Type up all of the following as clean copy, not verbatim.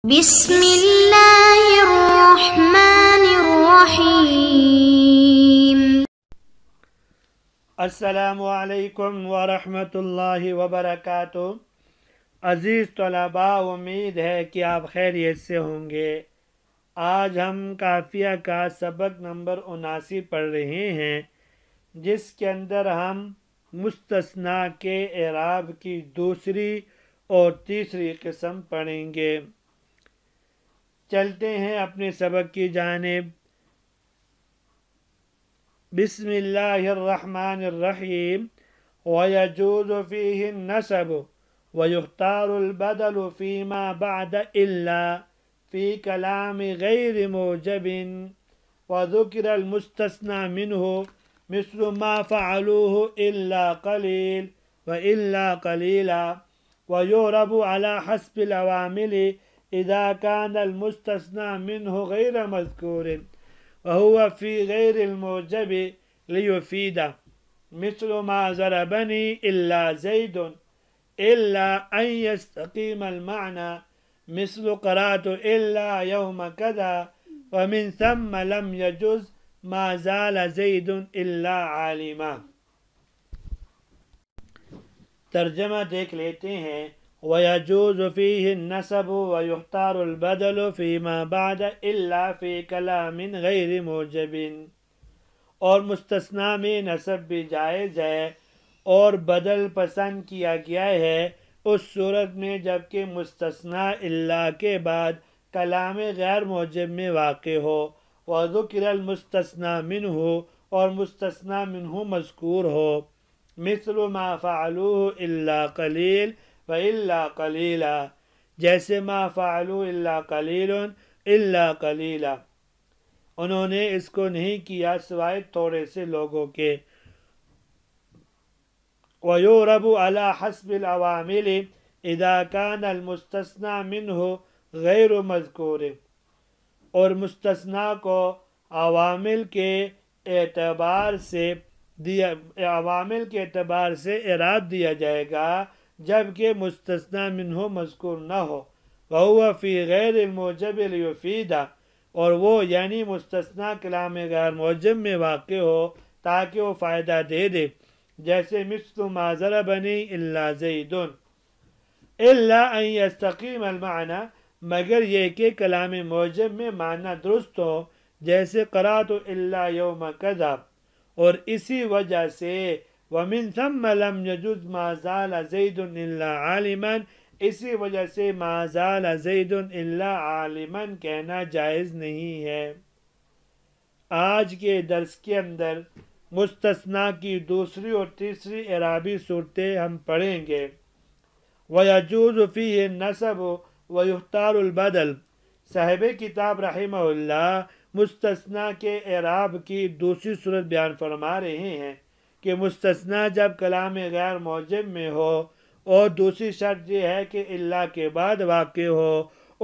بسم اللہ الرحمن الرحیم۔ السلام علیکم ورحمۃ اللہ وبرکاتہ۔ عزیز طلباء، امید ہے کہ آپ خیریت سے ہوں گے۔ آج ہم قافیہ کا سبق نمبر 79 پڑھ رہے ہیں، جس کے اندر ہم مستثنیٰ کے اعراب کی دوسری اور تیسری قسم پڑھیں گے۔ چلتے ہیں اپنے سبق کی جانب۔ بسم اللہ الرحمن الرحیم۔ وَيَجُوزُ فِيهِ النَّسَبُ وَيُخْتَارُ الْبَدَلُ فِيمَا بَعْدَ إِلَّا فِي كَلَامِ غَيْرِ مُوجَبٍ وَذُكِرَ الْمُسْتَثْنَى مِنْهُ مِثْلُ مَا فَعَلُوهُ إِلَّا قَلِيلٌ وَإِلَّا قَلِيلًا وَيُعْرَبُ عَلَى حَسْبِ الْعَوَامِلِ إذا كان المستثنى منه غير مذكور وهو في غير الموجب ليفيد، مثل ما ضربني إلا زيد إلا أن يستقيم المعنى، مثل قرأت إلا يوم كذا، ومن ثم لم يجز ما زال زيد إلا عالما۔ ترجمہ دیکھ لیتے ہیں۔ وَيَجُوزُ فِيهِ النَّسَبُ وَيُخْتَارُ الْبَدَلُ فِيمَا بَعْدَ إِلَّا فِي كَلَامٍ غَيْرِ مُوجَبٍ، اور مستثنیٰ میں نسب بھی جائز ہے اور بدل پسند کیا گیا ہے اس صورت میں جبکہ مستثنیٰ الا کے بعد کلام غیر موجب میں واقع ہو۔ وَذُكِرَ الْمُسْتَثْنَى مِنْهُ، اور مستثنیٰ منہ مذکور ہو۔ مثل ما فعلوه إلا قلیل وإلا قلیلا، جیسے ما فعلوا إلا قلیل إلا قلیلا، انہوں نے اس کو نہیں کیا سوائے تھوڑے سے لوگوں کے۔ وَيُعْرَبُ عَلَى حَسْبِ الْعَوَامِلِ إِذَا كَانَ الْمُسْتَثْنَى مِنْهُ غَيْرُ مَذْكُورٍ، اور مستثنیٰ کو عوامل کے اعتبار سے اعراب دیا جائے گا جبکہ مستثنیٰ منہ مذکور نہ ہو۔ وَهُوَ فِي غَيْرِ الْمُوجَبِ لِيُفِيدَ، اور وہ یعنی مستثنیٰ کلام غیر موجب میں واقع ہو تاکہ وہ فائدہ دے دے، جیسے مثل ما ضربنی الا زید الا ان یستقیم المعنی، مگر یہ کہ کلام موجب میں معنی درست ہو، جیسے قرأت الا یوم کذا، اور اسی وجہ سے وَمِن ثَمَّ لَمْ يَجُزْ مَا زَالَ زَيْدٌ إِلَّا عَالِمًا، اسی وجہ سے ما زال زید الا عالما کہنا جائز نہیں ہے۔ آج کے درس کے اندر مستثنیٰ کی دوسری اور تیسری اعرابی صورتیں ہم پڑھیں گے۔ وَيَجُوزُ فِيهِ النَّسَبُ وَيُخْتَارُ الْبَدَلُ، صاحب کتاب رحمہ اللہ مستثنیٰ کے اعراب کی دوسری صورت بیان فرما رہے ہیں کہ مستثنیٰ جب کلام غیر موجب میں ہو، اور دوسری شرط یہ ہے کہ الا کے بعد واقع ہو،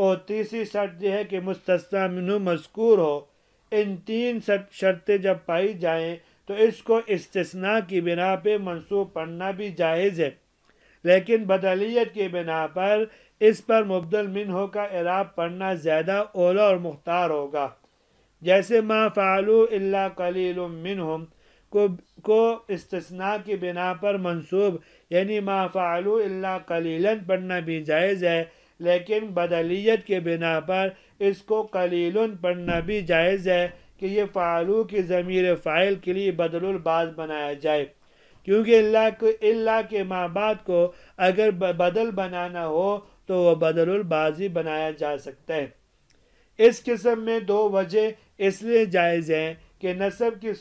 اور تیسری شرط یہ ہے کہ مستثنیٰ منہ مذکور ہو۔ ان تین شرطیں جب پائی جائیں تو اس کو استثناء کی بنا پہ منصوب پڑھنا بھی جائز ہے، لیکن بدلیت کی بنا پر اس پر مبدل منہ کا اعراب پڑھنا زیادہ اولا اور مختار ہوگا۔ جیسے ما فعلوا الا قلیل منہم کو استثناء کی بنا پر منصوب یعنی ما فعلوا الا قلیلا پڑھنا بھی جائز ہے، لیکن بدلیت کے بنا پر اس کو قلیل پڑھنا بھی جائز ہے کہ یہ فعلوا کی ضمیر فاعل کے لیے بدل الباز بنایا جائے، کیونکہ الا کے ما بعد کو اگر بدل بنانا ہو تو وہ بدل البازی بنایا جا سکتا ہے۔ اس قسم میں دو وجہ اس لیے جائز ہیں کہ نسب کی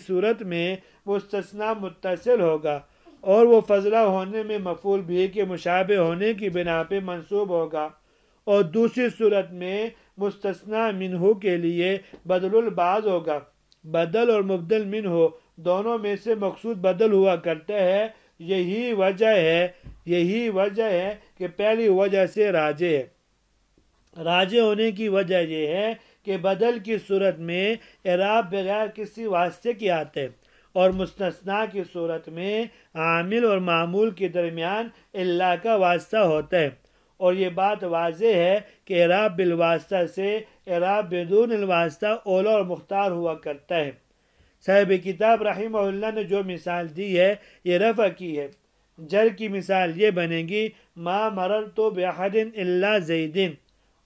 صورت میں مستثنیٰ متصل ہوگا اور وہ فضلہ ہونے میں مفعول بھی کے مشابہ ہونے کی بنا پہ منصوب ہوگا، اور دوسری صورت میں مستثنیٰ منہ کے لیے بدل الباز ہوگا۔ بدل اور مبدل منہ دونوں میں سے مقصود بدل ہوا کرتا ہے۔ یہی وجہ ہے کہ پہلی وجہ سے راجح ہے۔ راجح ہونے کی وجہ یہ ہے کہ بدل کی صورت میں اعراب بغیر کسی واسطے کے آتے ہیں، اور مستثنیٰ کی صورت میں عامل اور معمول کے درمیان الا کا واسطہ ہوتا ہے، اور یہ بات واضح ہے کہ اعراب بالواسطہ سے اعراب بدون الواسطہ اولا اور مختار ہوا کرتا ہے۔ صاحب کتاب رحمہ اللہ نے جو مثال دی ہے یہ رفع کی ہے۔ جر کی مثال یہ بنے گی ما مررت بأحد الا زید،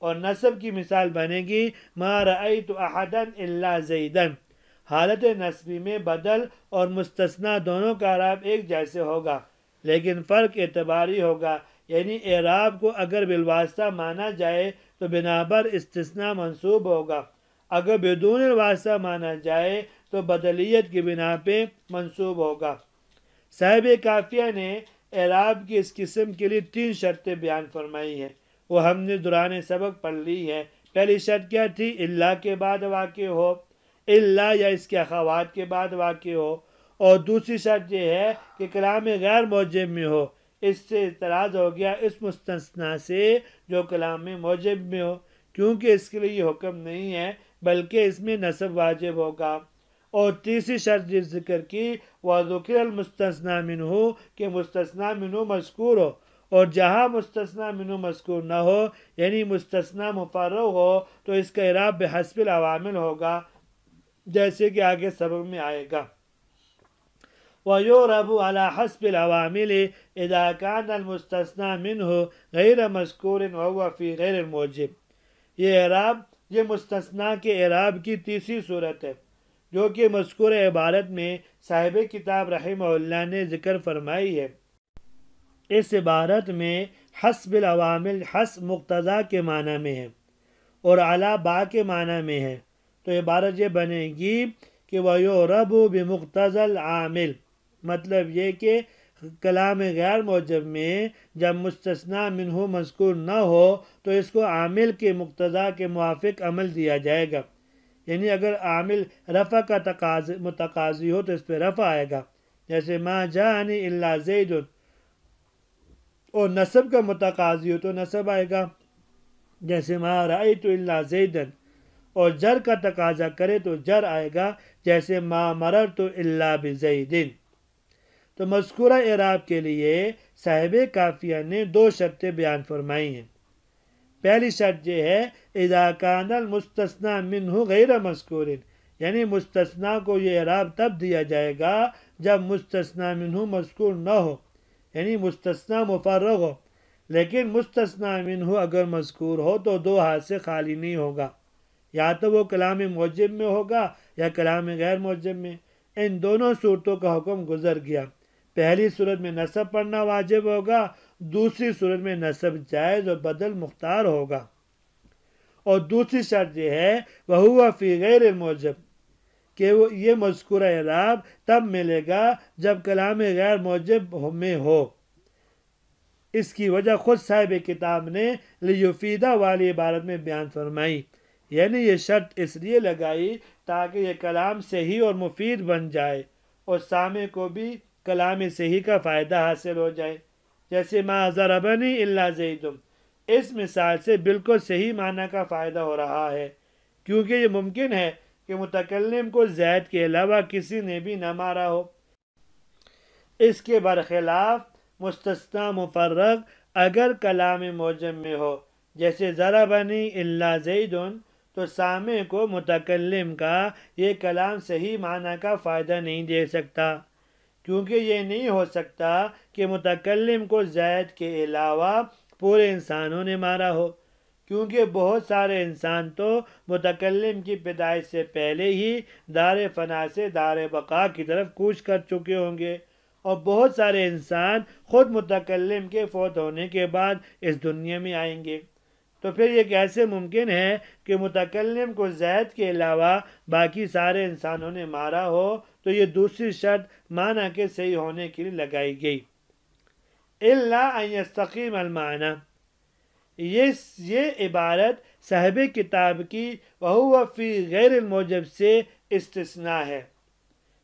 اور نصب کی مثال بنے گی ما رأیت احدا الا زیدا۔ حالت نصبی میں بدل اور مستثنی دونوں کا اعراب ایک جیسے ہوگا، لیکن فرق اعتباری ہوگا، یعنی اعراب کو اگر بالواسطہ مانا جائے تو بنا پر استثناء منصوب ہوگا، اگر بدون الواسطہ مانا جائے تو بدلیت کی بنا پہ منصوب ہوگا۔ صاحب کافیہ نے اعراب کی اس قسم کے لیے 3 شرطیں بیان فرمائی ہیں، وہ ہم نے دوران سبق پڑھ لی ہے۔ پہلی شرط کیا تھی؟ اللہ کے بعد واقع ہو، اللہ یا اس کے اخوات کے بعد واقع ہو، اور دوسری شرط یہ ہے کہ کلام غیر موجب میں ہو۔ اس سے اعتراض ہو گیا اس مستثنیٰ سے جو کلام موجب میں ہو، کیونکہ اس کے لیے یہ حکم نہیں ہے بلکہ اس میں نصب واجب ہوگا۔ اور تیسری شرط جس ذکر کی وَذُكِرَ الْمُسْتَثْنَى مِنْهُ کہ مستثنیٰ منہ مذکور ہو، اور جہاں مستثنیٰ منہ مذکور نہ ہو یعنی مستثنیٰ مفرغ ہو تو اس کا اعراب بحسب العوامل ہوگا، جیسے کہ آگے سبق میں آئے گا۔ وَيُعْرَبُ عَلَى حَسْبِ الْعَوَامِلِ إِذَا كَانَ الْمُسْتَثْنَى مِنْهُ غَيْرَ مَذْكُورٍ وَهُوَ فِي غَيْرِ الْمُوجِبِ۔ یہ اعراب، یہ مستثنیٰ کے اعراب کی تیسری صورت ہے جو کہ مذکور عبارت میں صاحب کتاب رحمہ اللہ نے ذکر فرمائی ہے۔ اس عبارت میں حسب العوامل حسب مقتضا کے معنی میں ہے اور علی با کے معنی میں ہے، تو عبارت یہ بنے گی کہ وَيُعْرَبُ بِمُقْتَضَى الْعَامِلِ، مطلب یہ کہ کلام غیر موجب میں جب مستثنیٰ منہ مذکور نہ ہو تو اس کو عامل کے مقتضا کے موافق عمل دیا جائے گا، یعنی اگر عامل رفع کا متقاضی ہو تو اس پہ رفع آئے گا، جیسے ما جاءنی الا زید، اور نصب کا متقاضی ہو تو نصب آئے گا، جیسے ما رأیت الا زیدا، اور جر کا تقاضا کرے تو جر آئے گا، جیسے ما مررت الا بزید۔ تو مذکورہ اعراب کے لیے صاحب کافیہ نے 2 شرطیں بیان فرمائی ہیں۔ پہلی شرط یہ ہے اذا کان المستثنی منہ غیر مذکور، یعنی مستثنیٰ کو یہ اعراب تب دیا جائے گا جب مستثنی منہ مذکور نہ ہو، یعنی مستثنیٰ مفرغ ہو، لیکن مستثنی منہ اگر مذکور ہو تو 2 ہاتھ سے خالی نہیں ہوگا، یا تو وہ کلام موجب میں ہوگا یا کلام غیر موجب میں۔ ان دونوں صورتوں کا حکم گزر گیا۔ پہلی صورت میں نصب پڑھنا واجب ہوگا، دوسری صورت میں نصب جائز اور بدل مختار ہوگا۔ اور دوسری شرط یہ ہے وَهُوَ فِي غَيْرِ الْمُوجَبِ کہ یہ مذکورہ اعراب تب ملے گا جب کلام غیر موجب میں ہو۔ اس کی وجہ خود صاحب کتاب نے لیفیدہ والی عبارت میں بیان فرمائی، یعنی یہ شرط اس لیے لگائی تاکہ یہ کلام صحیح اور مفید بن جائے اور سامع کو بھی کلام صحیح کا فائدہ حاصل ہو جائے، جیسے ما ضربنی الا زید، اس مثال سے بالکل صحیح معنی کا فائدہ ہو رہا ہے، کیونکہ یہ ممکن ہے کہ متکلم کو زید کے علاوہ کسی نے بھی نہ مارا ہو۔ اس کے برخلاف مستثنیٰ مفرغ اگر کلام موجب میں ہو، جیسے ضربنی الا زید، تو سامع کو متکلم کا یہ کلام صحیح معنی کا فائدہ نہیں دے سکتا، کیونکہ یہ نہیں ہو سکتا کہ متکلم کو زید کے علاوہ پورے انسانوں نے مارا ہو، کیونکہ بہت سارے انسان تو متکلم کی پیدائش سے پہلے ہی دار فنا سے دار بقا کی طرف کوچ کر چکے ہوں گے، اور بہت سارے انسان خود متکلم کے فوت ہونے کے بعد اس دنیا میں آئیں گے۔ تو پھر یہ کیسے ممکن ہے کہ متکلم کو زید کے علاوہ باقی سارے انسانوں نے مارا ہو؟ تو یہ دوسری شرط معنی کے صحیح ہونے کے لیے لگائی گئی۔ الا ان یستقیم المعنی، یہ عبارت صاحب کتاب کی وَهُوَ فِي غیر الموجب سے استثناء ہے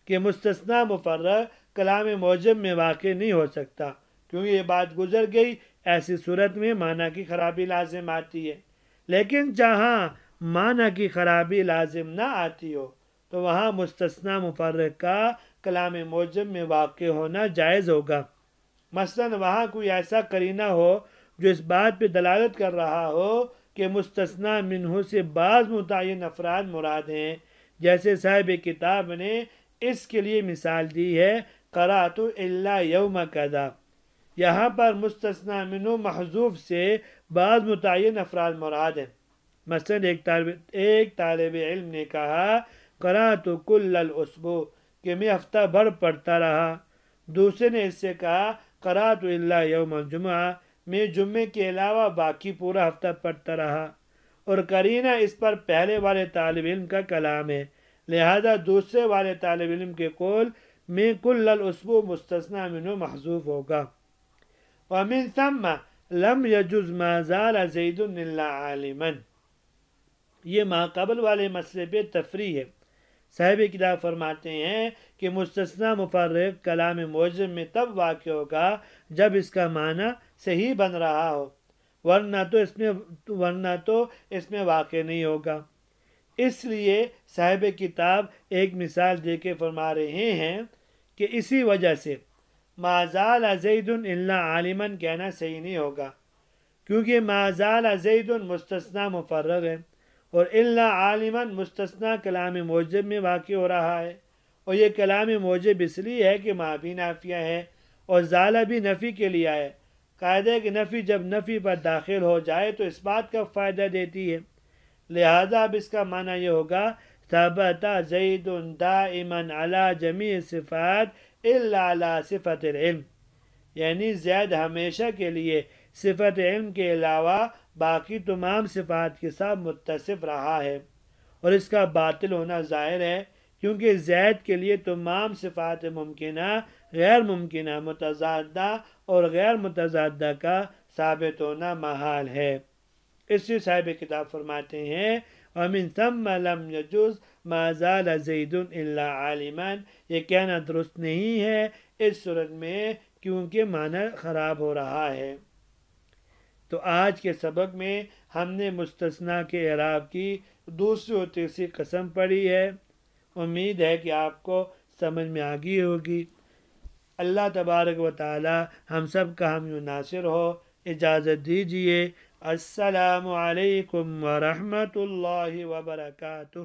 کہ مستثنیٰ مفرغ کلام موجب میں واقع نہیں ہو سکتا، کیونکہ یہ بات گزر گئی، ایسی صورت میں معنی کی خرابی لازم آتی ہے۔ لیکن جہاں معنی کی خرابی لازم نہ آتی ہو تو وہاں مستثنیٰ مفرغ کا کلام موجب میں واقع ہونا جائز ہوگا۔ مثلا وہاں کوئی ایسا قرینہ ہو، جو اس بات پہ دلالت کر رہا ہو کہ مستثنی منہ سے بعض متعین افراد مراد ہیں، جیسے صاحب کتاب نے اس کے لیے مثال دی ہے قرأت الا یوم کذا۔ یہاں پر مستثنی منہ محذوف سے بعض متعین افراد مراد ہیں۔ مثلا ایک طالب علم نے کہا قرأت کل الاسبوع کہ میں ہفتہ بھر پڑھتا رہا۔ دوسرے نے اس سے کہا قرأت الا یوم الجمعہ، میں جمعے کے علاوہ باقی پورا ہفتہ پڑھتا رہا، اور قرینہ اس پر پہلے والے طالب علم کا کلام ہے، لہذا دوسرے والے طالب علم کے قول میں کل الاسبوع مستثنی منہ محذوف ہوگا۔ ومن ثم لم يجز ما زال زید الا عالما، یہ ماقبل والے مسئلے پہ تفریح ہے۔ صاحب کتاب فرماتے ہیں کہ مستثنی مفرق کلام موجب میں تب واقع ہوگا جب اس کا معنی صحیح بن رہا ہو، ورنہ تو اس میں واقع نہیں ہوگا۔ اس لیے صاحب کتاب ایک مثال دے کے فرما رہے ہیں کہ اسی وجہ سے ما زال زید الا عالما کہنا صحیح نہیں ہوگا، کیونکہ ما زال زید مستثنی مفرغ ہے اور الا عالما مستثنی کلام موجب میں واقع ہو رہا ہے، اور یہ کلام موجب اس لیے ہے کہ ما بھی نافیہ ہے اور زال بھی نفی کے لیے ہے۔ قاعدہ ہے کہ نفی جب نفی پر داخل ہو جائے تو اس بات کا فائدہ دیتی ہے، لہذا اب اس کا معنی یہ ہوگا ثبت زید دائما علی جمیع صفات الا علی صفت العلم، یعنی زید ہمیشہ کے لیے صفت علم کے علاوہ باقی تمام صفات کے ساتھ متصف رہا ہے، اور اس کا باطل ہونا ظاہر ہے کیونکہ زید کے لیے تمام صفات ممکنہ، غیر ممکنہ، متضادہ اور غیر متضادہ کا ثابت ہونا محال ہے۔ اس سے صاحب کتاب فرماتے ہیں وَمِن ثَمَّ لَمْ يَجُزْ مَا زَالَ زَيْدٌ إِلَّا عَالِمًا، یہ کہنا درست نہیں ہے اس صورت میں کیونکہ معنی خراب ہو رہا ہے۔ تو آج کے سبق میں ہم نے مستثنی کے اعراب کی دوسری اور تیسری قسم پڑھی ہے۔ امید ہے کہ آپ کو سمجھ میں آ گئی ہوگی۔ اللہ تبارک و تعالی ہم سب کا حامی و ناصر ہو۔ اجازت دیجیے، السلام علیکم ورحمۃ اللہ وبرکاتہ۔